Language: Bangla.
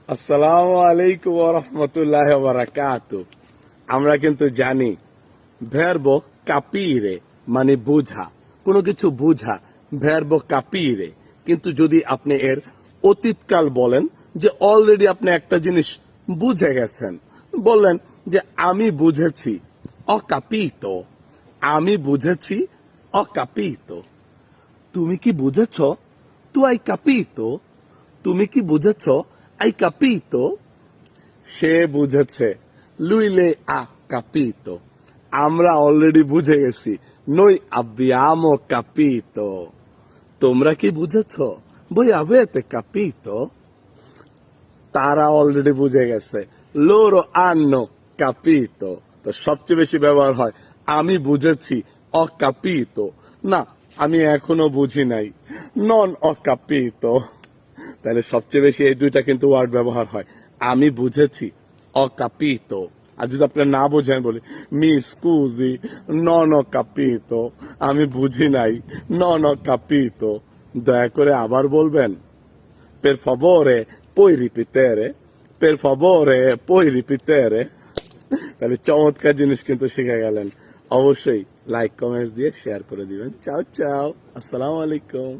আসসালামু আলাইকুম ওয়া রাহমাতুল্লাহি ওয়া বারাকাতুহু। আমরা কিন্তু জানি ভার্বো কাপিরে মানে বোঝা, কোনো কিছু বোঝা, ভার্বো কাপিরে। কিন্তু যদি আপনি এর অতীতকাল বলেন যে অলরেডি আপনি একটা জিনিস বুঝে গেছেন, বললেন যে আমি বুঝেছি, অকাপিতো। আমি বুঝেছি, অকাপিতো। তুমি কি বুঝেছ? তু আই কাপিতো। তুমি কি বুঝেছ? আই কাপিতো। সে বুঝেছে, লুইলে আ কাপিতো। আমরা অলরেডি বুঝে গেছি, নই আব্বিয়ামো কাপিতো। তোমরা কি বুঝেছ? বই আভেতে কাপিতো। তারা অলরেডি বুঝে গেছে, লোরো আন্নো কাপিতো। তো সবচেয়ে বেশি ব্যবহার হয় আমি বুঝেছি, অকাপিতো। না, আমি এখনো বুঝি নাই, নন অকাপিতো। তাহলে সবচেয়ে বেশি এই দুইটা কিন্তু ওয়ার্ড ব্যবহার হয়, আমি বুঝেছি, অকাপিতো। আর যদি আপনার না বোঝেন, বলি মি স্কুজি, নন অকাপিতো। আমি বুঝি নাই, নন অকাপিতো। দয়া করে আবার বলবেন, per favore puoi ripetere, per favore puoi ripetere। তাহলে চমৎকার জিনিস কিন্তু শিখে গেলেন। অবশ্যই লাইক কমেন্টস দিয়ে শেয়ার করে দিবেন। চাও চাও, আসসালামু আলাইকুম।